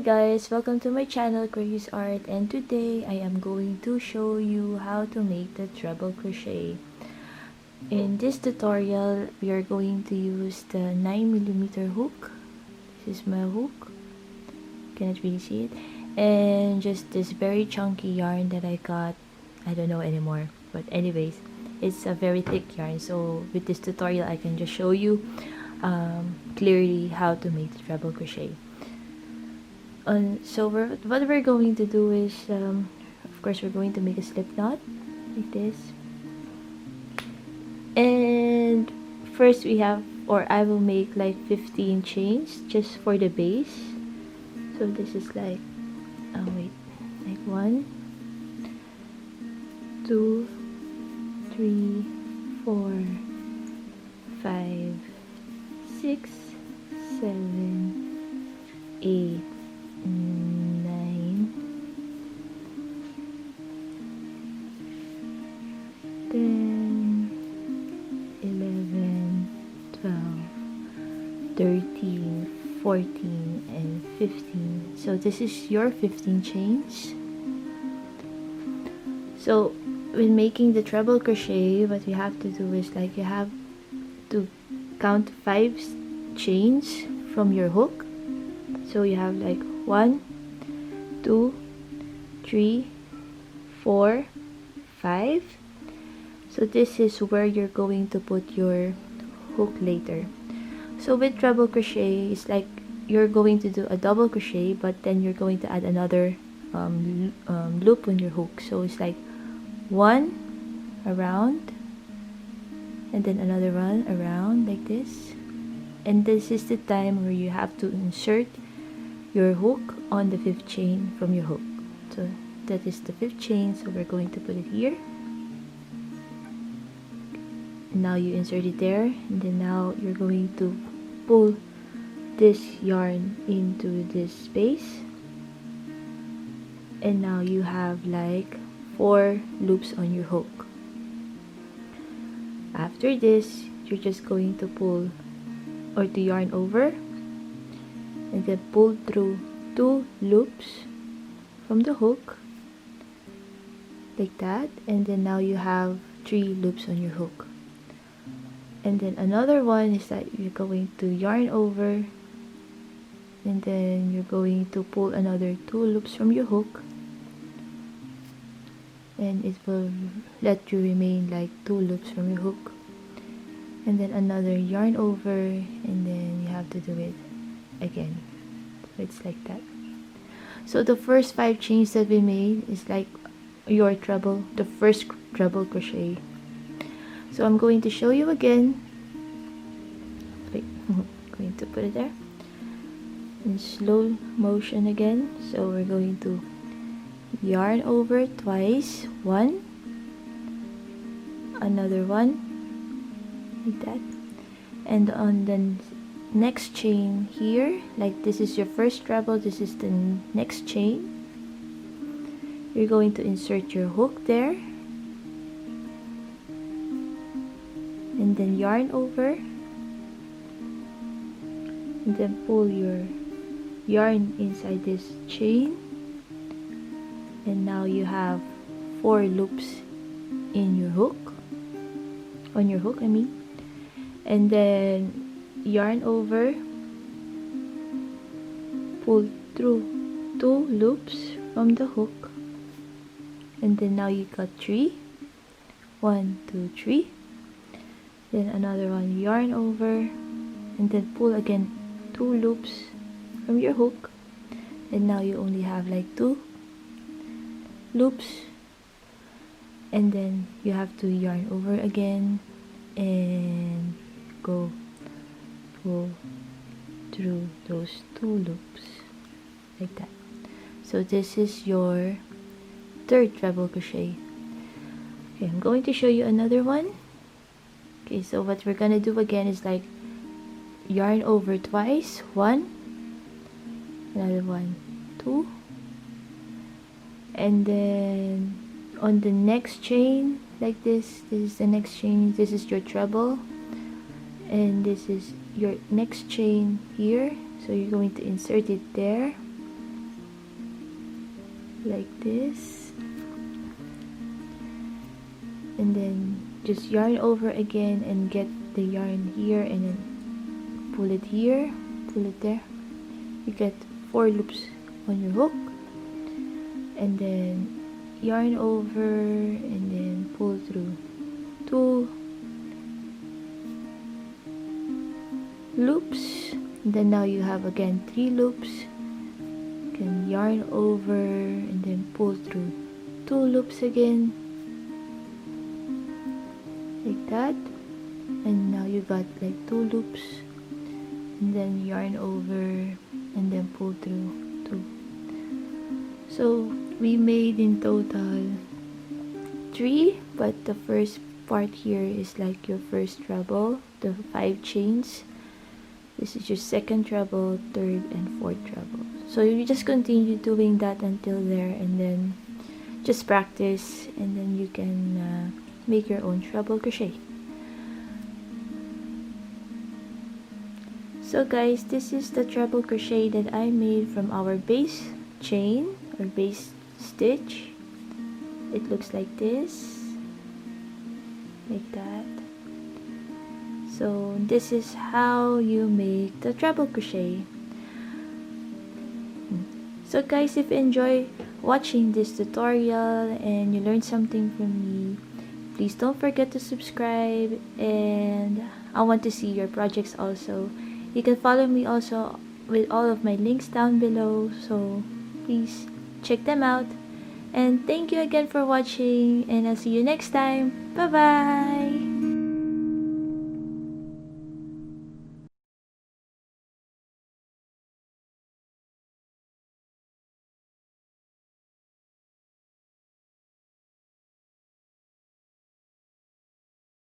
guys, welcome to my channel CreuzArt, and today I am going to show you how to make the treble crochet. In this tutorial, we are going to use the 9mm hook. This is my hook. Cannot really see it. And just this very chunky yarn that I got. I don't know anymore. But anyways, it's a very thick yarn. So with this tutorial, I can just show you clearly how to make the treble crochet. So what we're going to do is, of course, we're going to make a slip knot like this. And first we have, or I will make like 15 chains just for the base. So this is like, like 1, 2, 3, 4, 5, 6, 7, 8, 9, 10, 11, 12, 13, 14, and 15. So this is your 15 chains. So when making the treble crochet, what you have to do is like you have to count 5 chains from your hook. So you have like 1, 2, 3, 4, 5. So this is where you're going to put your hook later. So with treble crochet, it's like you're going to do a double crochet, but then you're going to add another loop on your hook. So it's like 1 around, and then another one around like this. And this is the time where you have to insert your hook on the 5th chain from your hook. So that is the 5th chain, so we're going to put it here. Now you insert it there, and then now you're going to pull this yarn into this space, and now you have like 4 loops on your hook. After this, you're just going to pull or to yarn over and then pull through 2 loops from the hook like that, and then now you have 3 loops on your hook. And then another one is that you're going to yarn over, and then you're going to pull another 2 loops from your hook, and it will let you remain like 2 loops from your hook. And then another yarn over, and then you have to do it again. So it's like that. So the first 5 chains that we made is like your treble, the first treble crochet. So I'm going to show you again. Wait, I'm going to put it there in slow motion again. So we're going to yarn over twice, 1, another 1 like that, and on the next chain here, like this is your first treble, this is the next chain, you're going to insert your hook there, and then yarn over, and then pull your yarn inside this chain, and now you have 4 loops in your hook, on your hook I mean, and then yarn over, pull through 2 loops from the hook, and then now you got 3, 1, 2, 3, then another one, yarn over, and then pull again 2 loops from your hook, and now you only have like 2 loops, and then you have to yarn over again and go pull through those 2 loops like that. So this is your 3rd treble crochet. Okay, I'm going to show you another one. Okay, so what we're gonna do again is like yarn over twice, 1, another 1, 2, and then on the next chain like this is the next chain, this is your treble, and this is your next chain here, so you're going to insert it there, like this, and then just yarn over again and get the yarn here, and then pull it here, pull it there. You get 4 loops on your hook, and then yarn over and then pull through 2 loops, and then now you have again 3 loops. You can yarn over and then pull through 2 loops again, like that, and now you got like 2 loops, and then yarn over and then pull through 2. So we made in total 3, but the first part here is like your first treble, the 5 chains. This is your second treble, third and fourth treble. So you just continue doing that until there, and then just practice, and then you can make your own treble crochet. So guys, this is the treble crochet that I made from our base chain or base stitch. It looks like this, like that. So this is how you make the treble crochet. So guys, if you enjoy watching this tutorial and you learned something from me, please don't forget to subscribe, and I want to see your projects also. You can follow me also with all of my links down below, so please check them out. And thank you again for watching, and I'll see you next time. Bye bye.